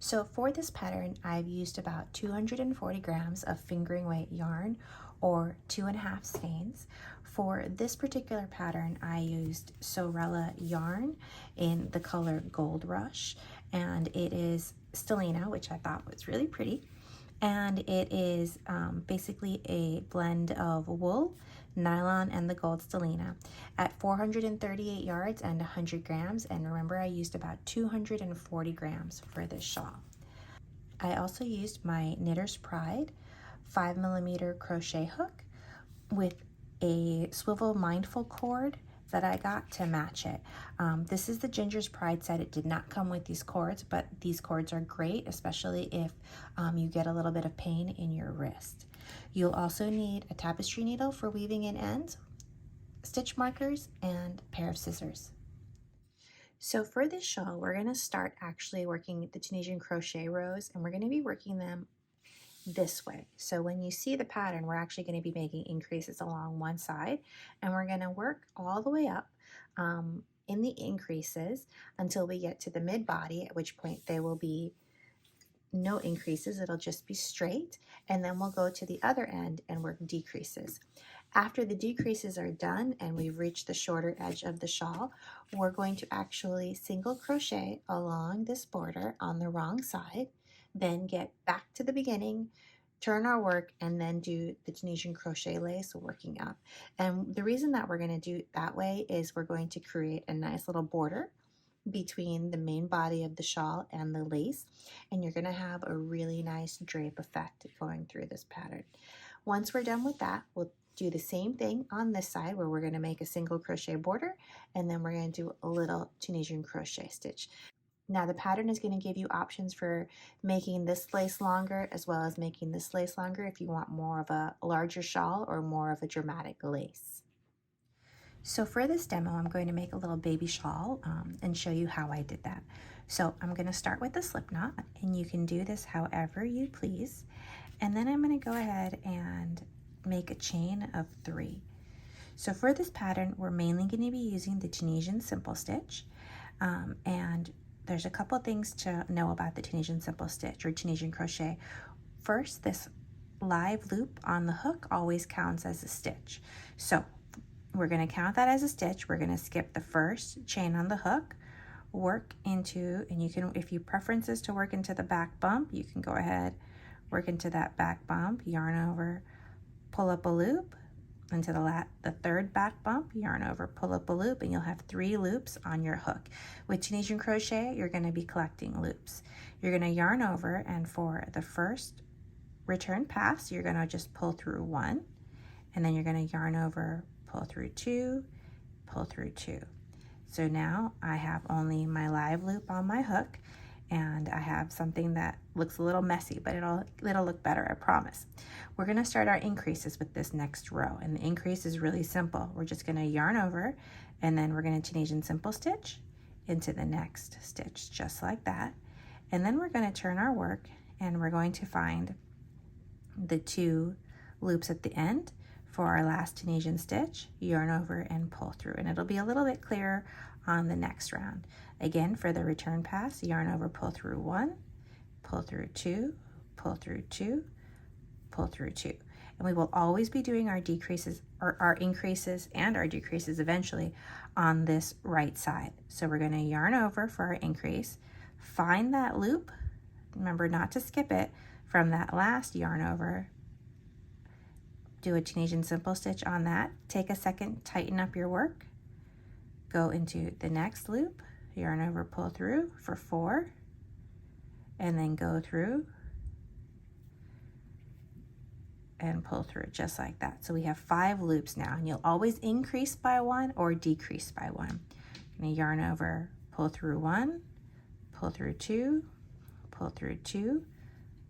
So for this pattern, I've used about 240 grams of fingering weight yarn or 2.5 skeins. For this particular pattern, I used Sorella yarn in the color Gold Rush, and it is stellina, which I thought was really pretty. And it is basically a blend of wool, nylon, and the gold stellina at 438 yards and 100 grams. And remember, I used about 240 grams for this shawl. I also used my Knitter's Pride 5mm crochet hook with a swivel mindful cord that I got to match it. This is the Ginger's Pride set. It did not come with these cords, but these cords are great, especially if you get a little bit of pain in your wrist. You'll also need a tapestry needle for weaving in ends, stitch markers, and a pair of scissors. So for this shawl, we're going to start actually working the Tunisian crochet rows, and we're going to be working them this way. So when you see the pattern, we're actually going to be making increases along one side, and we're going to work all the way up in the increases until we get to the mid body, at which point they will be no increases, it'll just be straight, and then we'll go to the other end and work decreases. After the decreases are done and we've reached the shorter edge of the shawl, we're going to actually single crochet along this border on the wrong side, then get back to the beginning, turn our work, and then do the Tunisian crochet lace working up. And the reason that we're going to do it that way is we're going to create a nice little border between the main body of the shawl and the lace, and you're going to have a really nice drape effect going through this pattern. Once we're done with that, we'll do the same thing on this side where we're going to make a single crochet border, and then we're going to do a little Tunisian crochet stitch. Now the pattern is going to give you options for making this lace longer as well as making this lace longer if you want more of a larger shawl or more of a dramatic lace. So for this demo, I'm going to make a little baby shawl and show you how I did that. So I'm going to start with the slip knot, and you can do this however you please. And then I'm going to go ahead and make a chain of 3. So for this pattern, we're mainly going to be using the Tunisian simple stitch, and there's a couple things to know about the Tunisian simple stitch or Tunisian crochet. First, this live loop on the hook always counts as a stitch. So we're going to count that as a stitch. We're going to skip the first chain on the hook, work into, and you can, if your preference is to work into the back bump, you can go ahead, work into that back bump, yarn over, pull up a loop into the third back bump, yarn over, pull up a loop, and you'll have 3 loops on your hook. With Tunisian crochet, you're going to be collecting loops. You're going to yarn over, and for the first return pass, you're going to just pull through 1, and then you're going to yarn over, pull through 2, pull through 2. So now I have only my live loop on my hook, and I have something that looks a little messy, but it'll look better, I promise. We're going to start our increases with this next row, and the increase is really simple. We're just going to yarn over, and then we're going to Tunisian simple stitch into the next stitch, just like that. And then we're going to turn our work, and we're going to find the 2 loops at the end for our last Tunisian stitch, yarn over, and pull through. And it'll be a little bit clearer on the next round. Again, for the return pass, yarn over, pull through 1, pull through 2, pull through 2, pull through 2. And we will always be doing our decreases, or our increases and our decreases eventually on this right side. So we're going to yarn over for our increase, find that loop, remember not to skip it, from that last yarn over, do a Tunisian simple stitch on that, take a second, tighten up your work, go into the next loop, yarn over, pull through for 4, and then go through and pull through just like that. So we have 5 loops now, and you'll always increase by 1 or decrease by 1. I'm going to yarn over, pull through 1, pull through 2, pull through 2,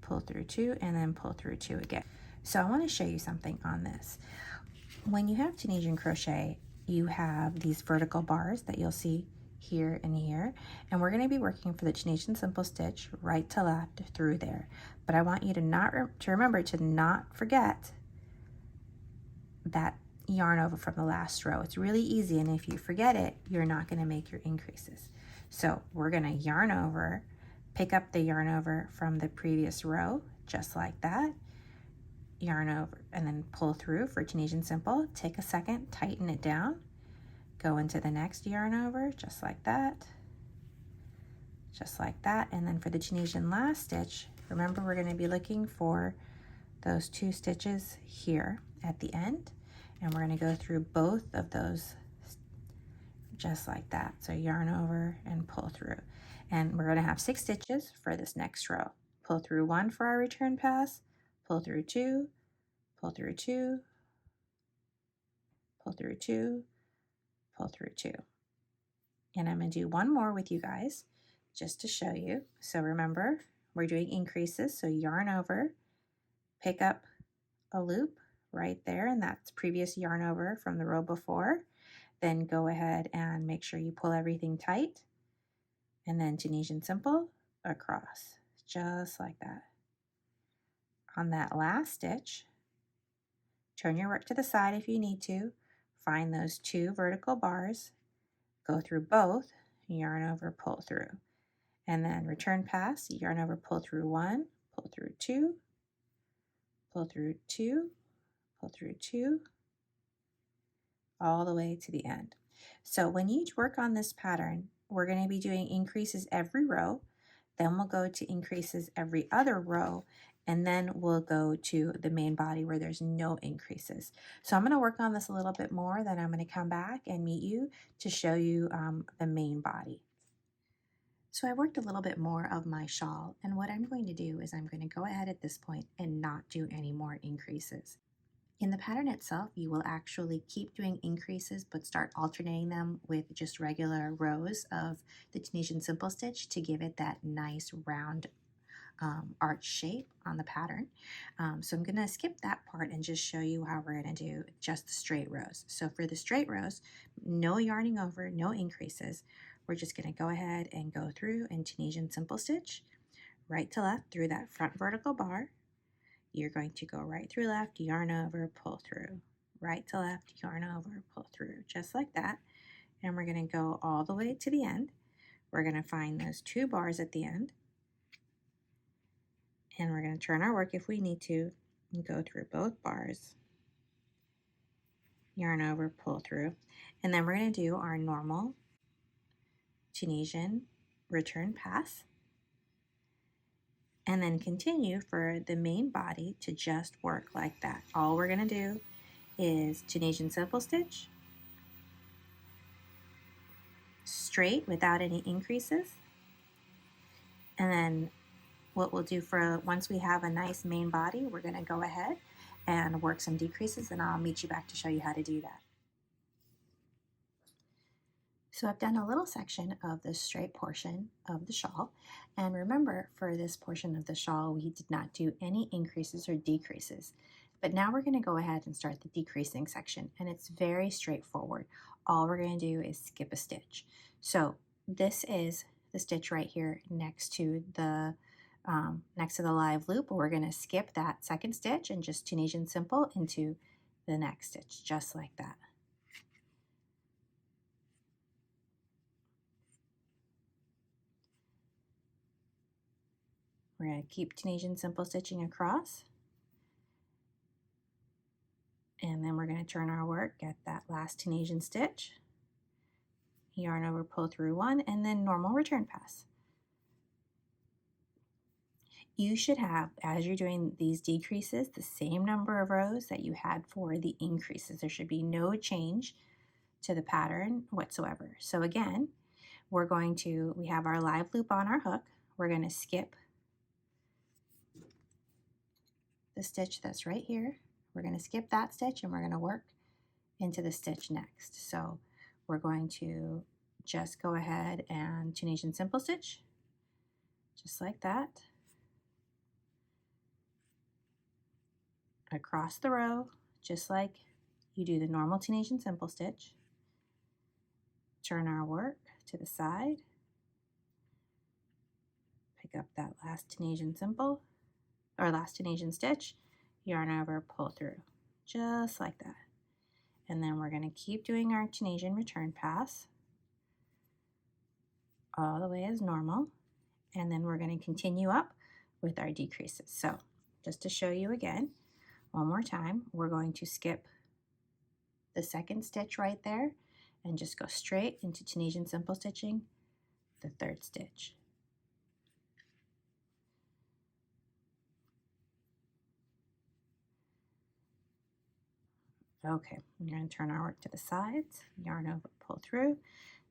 pull through 2, and then pull through 2 again. So I want to show you something on this. When you have Tunisian crochet, you have these vertical bars that you'll see here and here, and we're going to be working for the Tunisian simple stitch right to left through there. But I want you to remember to not forget that yarn over from the last row. It's really easy, and if you forget it, you're not going to make your increases. So we're going to yarn over, Pick up the yarn over from the previous row, just like that. Yarn over and then pull through for Tunisian Simple. Take a second, tighten it down. Go into the next yarn over, just like that. Just like that. And then for the Tunisian last stitch, remember we're going to be looking for those 2 stitches here at the end. And we're going to go through both of those just like that. So yarn over and pull through. And we're going to have 6 stitches for this next row. Pull through 1 for our return pass, pull through 2, pull through 2, pull through 2, pull through 2. And I'm going to do one more with you guys just to show you. So remember, we're doing increases, so yarn over, pick up a loop right there, and that's previous yarn over from the row before. Then go ahead and make sure you pull everything tight, and then Tunisian Simple across, just like that. On that last stitch, turn your work to the side if you need to, find those 2 vertical bars, go through both, yarn over, pull through, and then return pass, yarn over, pull through 1, pull through 2, pull through 2, pull through 2, all the way to the end. So when you work on this pattern, we're going to be doing increases every row, then we'll go to increases every other row, and then we'll go to the main body where there's no increases. So I'm going to work on this a little bit more, then I'm going to come back and meet you to show you the main body. So I worked a little bit more of my shawl, and what I'm going to do is I'm going to go ahead at this point and not do any more increases. In the pattern itself, you will actually keep doing increases, but start alternating them with just regular rows of the Tunisian Simple stitch to give it that nice round arch shape on the pattern. So I'm going to skip that part and just show you how we're going to do just the straight rows. So for the straight rows, no yarning over, no increases. We're just going to go ahead and go through and Tunisian Simple stitch right to left through that front vertical bar. You're going to go right through left, yarn over, pull through, right to left, yarn over, pull through, just like that. And we're going to go all the way to the end. We're going to find those 2 bars at the end, and we're going to turn our work if we need to and go through both bars, yarn over, pull through, and then we're going to do our normal Tunisian return pass, and then continue for the main body to just work like that. All we're going to do is Tunisian Simple stitch, straight without any increases, and then what we'll do for once we have a nice main body, we're going to go ahead and work some decreases, and I'll meet you back to show you how to do that. So I've done a little section of the straight portion of the shawl, and remember for this portion of the shawl we did not do any increases or decreases, but now we're going to go ahead and start the decreasing section, and it's very straightforward. All we're going to do is skip a stitch. So this is the stitch right here next to the live loop. We're going to skip that second stitch and just Tunisian Simple into the next stitch, just like that. We're going to keep Tunisian Simple stitching across, and then we're going to turn our work at that last Tunisian stitch, yarn over, pull through 1, and then normal return pass. You should have, as you're doing these decreases, the same number of rows that you had for the increases. There should be no change to the pattern whatsoever. So again, we have our live loop on our hook. We're going to skip the stitch that's right here. We're going to skip that stitch and we're going to work into the stitch next. So we're going to just go ahead and Tunisian Simple stitch, just like that, across the row, just like you do the normal Tunisian Simple stitch. Turn our work to the side, pick up that last Tunisian Simple, or last Tunisian stitch, yarn over, pull through, just like that. And then we're going to keep doing our Tunisian return pass all the way as normal, and then we're going to continue up with our decreases. So just to show you again, one more time, we're going to skip the second stitch right there and just go straight into Tunisian simple stitching the third stitch. Okay, we're going to turn our work to the sides, yarn over, pull through,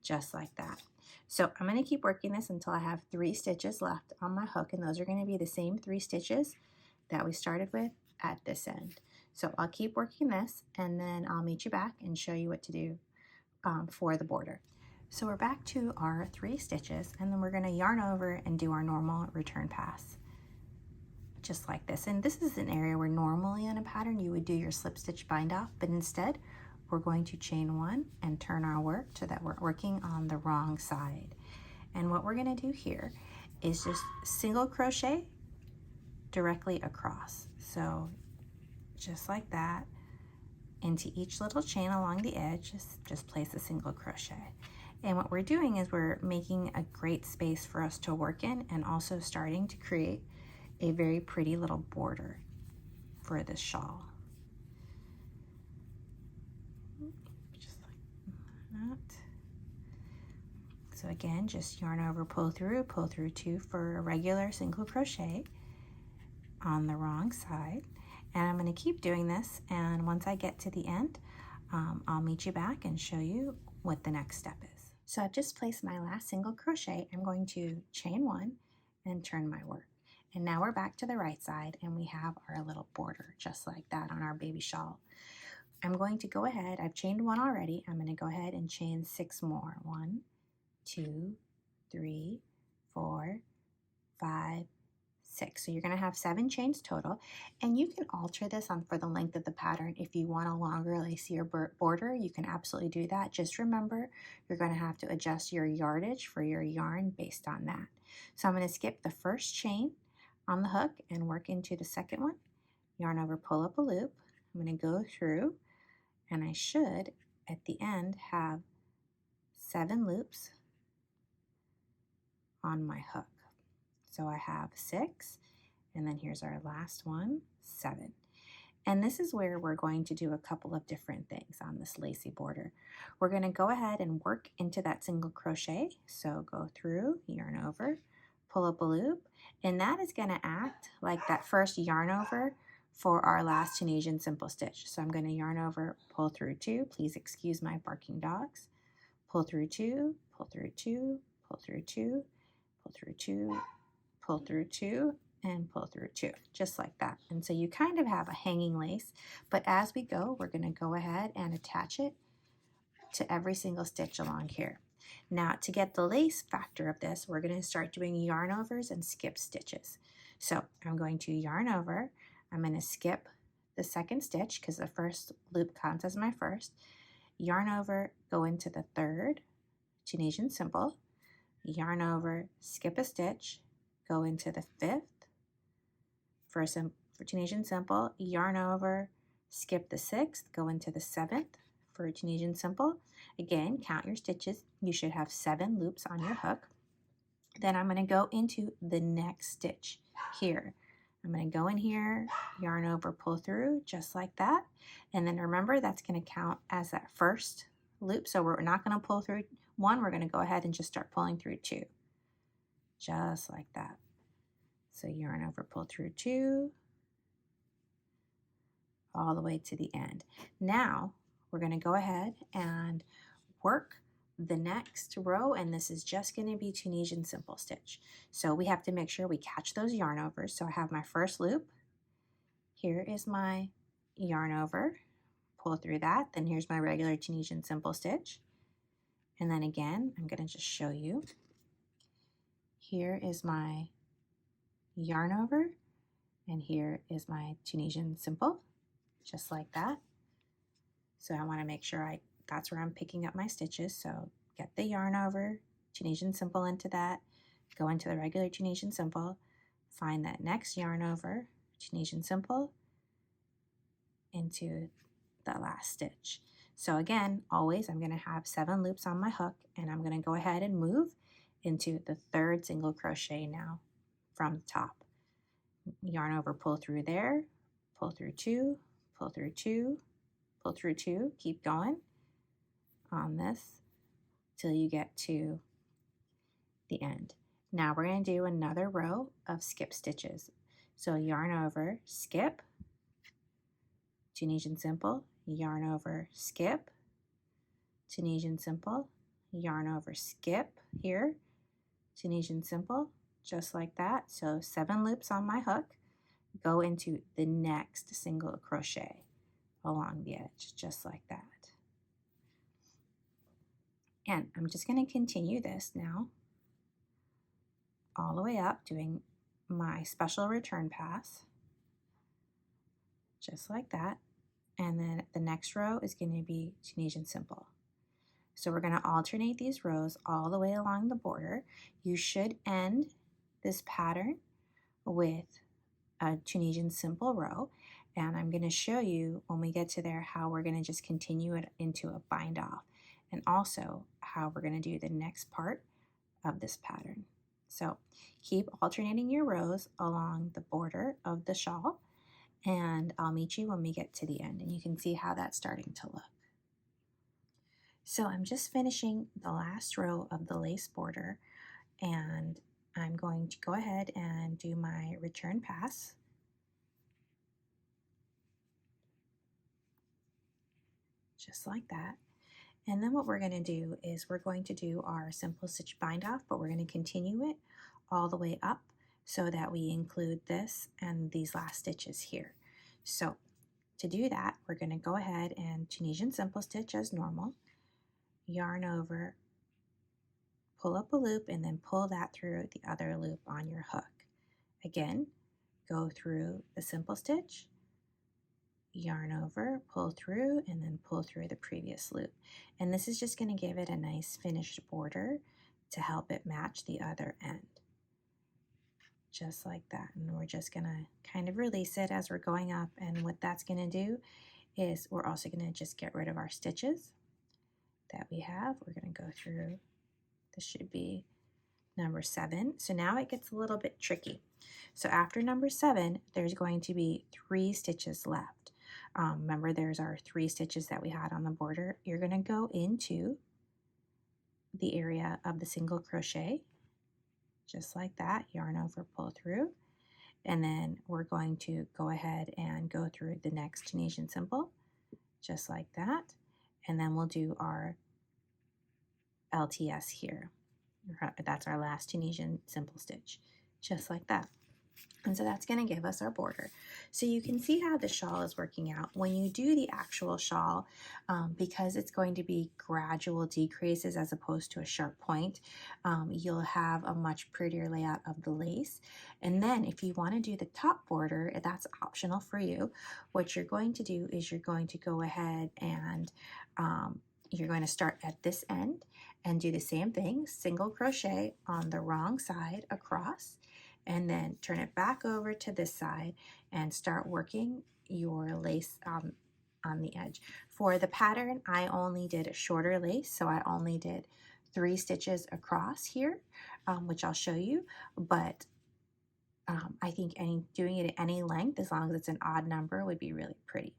just like that. So I'm going to keep working this until I have 3 stitches left on my hook, and those are going to be the same 3 stitches that we started with at this end. So I'll keep working this, and then I'll meet you back and show you what to do for the border. So we're back to our 3 stitches, and then we're going to yarn over and do our normal return pass, just like this. And this is an area where normally in a pattern you would do your slip stitch bind off, but instead we're going to chain 1 and turn our work so that we're working on the wrong side. And what we're going to do here is just single crochet directly across. So just like that, into each little chain along the edge, just place a single crochet. And what we're doing is we're making a great space for us to work in, and also starting to create a very pretty little border for this shawl. Just like that. So again, just yarn over, pull through 2 for a regular single crochet on the wrong side. And I'm going to keep doing this, and once I get to the end, I'll meet you back and show you what the next step is. So I've just placed my last single crochet. I'm going to chain 1 and turn my work. And now we're back to the right side, and we have our little border just like that on our baby shawl. I'm going to go ahead, I've chained 1 already, I'm going to go ahead and chain 6 more. 1, 2, 3, 4, 5, 6. So you're going to have 7 chains total, and you can alter this for the length of the pattern. If you want a longer lacier border, you can absolutely do that. Just remember, you're going to have to adjust your yardage for your yarn based on that. So I'm going to skip the first chain on the hook and work into the second one, yarn over, pull up a loop. I'm going to go through, and I should at the end have 7 loops on my hook. So I have 6, and then here's our last one, 7. And this is where we're going to do a couple of different things on this lacy border. We're going to go ahead and work into that single crochet. So go through, yarn over, pull up a loop, and that is going to act like that first yarn over for our last Tunisian simple stitch. So I'm going to yarn over, pull through 2, please excuse my barking dogs, pull through 2, pull through 2, pull through 2, pull through 2, pull through 2, and pull through 2, just like that. And so you kind of have a hanging lace, but as we go, we're going to go ahead and attach it to every single stitch along here. Now, to get the lace factor of this, we're going to start doing yarn overs and skip stitches. So I'm going to yarn over, I'm going to skip the second stitch because the first loop counts as my first, yarn over, go into the third Tunisian simple, yarn over, skip a stitch, go into the 5th for Tunisian simple, yarn over, skip the 6th, go into the 7th for Tunisian simple. Again, count your stitches. You should have 7 loops on your hook. Then I'm going to go into the next stitch here. I'm going to go in here, yarn over, pull through, just like that. And then remember, that's going to count as that first loop. So we're not going to pull through 1. We're going to go ahead and just start pulling through 2. Just like that. So yarn over, pull through 2, all the way to the end. Now we're going to go ahead and work the next row, and this is just going to be Tunisian simple stitch. So we have to make sure we catch those yarn overs. So I have my first loop. Here is my yarn over, pull through that. Then here's my regular Tunisian simple stitch. And then again, I'm going to just show you. Here is my yarn over, and here is my Tunisian simple, just like that. So I want to make sure that's where I'm picking up my stitches. So get the yarn over, Tunisian simple into that, go into the regular Tunisian simple, find that next yarn over, Tunisian simple, into the last stitch. So again, always I'm going to have 7 loops on my hook, and I'm going to go ahead and move into the third single crochet now from the top. Yarn over, pull through there, pull through two, pull through two, pull through two, keep going on this till you get to the end. Now we're going to do another row of skip stitches. So yarn over, skip, Tunisian simple, yarn over, skip, Tunisian simple, yarn over, skip here, Tunisian simple, just like that. So 7 loops on my hook, go into the next single crochet along the edge, just like that. And I'm just going to continue this now all the way up, doing my special return pass, just like that. And then the next row is going to be Tunisian simple. So we're going to alternate these rows all the way along the border. You should end this pattern with a Tunisian simple row, and I'm going to show you when we get to there how we're going to just continue it into a bind off, and also how we're going to do the next part of this pattern. So keep alternating your rows along the border of the shawl, and I'll meet you when we get to the end, and you can see how that's starting to look. So I'm just finishing the last row of the lace border, and I'm going to go ahead and do my return pass. Just like that. And then what we're going to do is we're going to do our simple stitch bind off, but we're going to continue it all the way up so that we include this and these last stitches here. So to do that, we're going to go ahead and Tunisian simple stitch as normal, yarn over, pull up a loop, and then pull that through the other loop on your hook. Again, go through the simple stitch, yarn over, pull through, and then pull through the previous loop. And this is just going to give it a nice finished border to help it match the other end. Just like that. And we're just going to kind of release it as we're going up. And what that's going to do is we're also going to just get rid of our stitches that we have. We're going to go through, this should be number 7. So now it gets a little bit tricky. So after number 7, there's going to be 3 stitches left. Remember, there's our 3 stitches that we had on the border. You're going to go into the area of the single crochet, just like that, yarn over, pull through, and then we're going to go ahead and go through the next Tunisian simple, just like that, and then we'll do our LTS here. That's our last Tunisian simple stitch, just like that. And so that's going to give us our border. So you can see how the shawl is working out. When you do the actual shawl, because it's going to be gradual decreases as opposed to a sharp point, you'll have a much prettier layout of the lace. And then if you want to do the top border, that's optional for you. What you're going to do is you're going to go ahead and you're going to start at this end and do the same thing, single crochet on the wrong side across, and then turn it back over to this side and start working your lace on the edge. For the pattern, I only did a shorter lace, so I only did 3 stitches across here, which I'll show you, but I think doing it at any length, as long as it's an odd number, would be really pretty.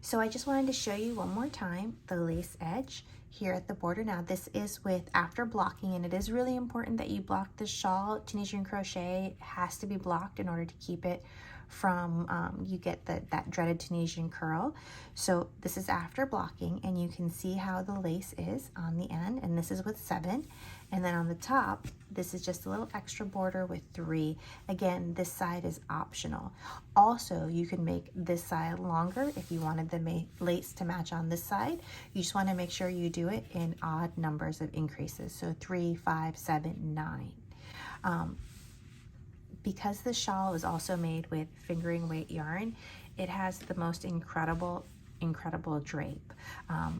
So I just wanted to show you one more time the lace edge here at the border. Now this is with after blocking, and it is really important that you block the shawl. Tunisian crochet has to be blocked in order to keep it from you get that dreaded Tunisian curl. So this is after blocking, and you can see how the lace is on the end, and this is with 7. And then on the top, this is just a little extra border with 3. Again, this side is optional. Also, you can make this side longer if you wanted the lace to match on this side. You just want to make sure you do it in odd numbers of increases. So 3, 5, 7, 9. Because the shawl is also made with fingering weight yarn, it has the most incredible drape.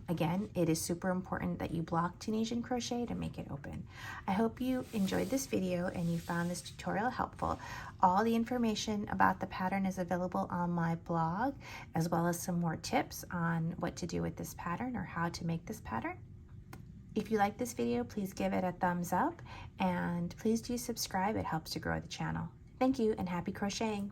Again, it is super important that you block Tunisian crochet to make it open. I hope you enjoyed this video and you found this tutorial helpful. All the information about the pattern is available on my blog, as well as some more tips on what to do with this pattern or how to make this pattern. If you like this video, please give it a thumbs up and please do subscribe. It helps to grow the channel. Thank you and happy crocheting.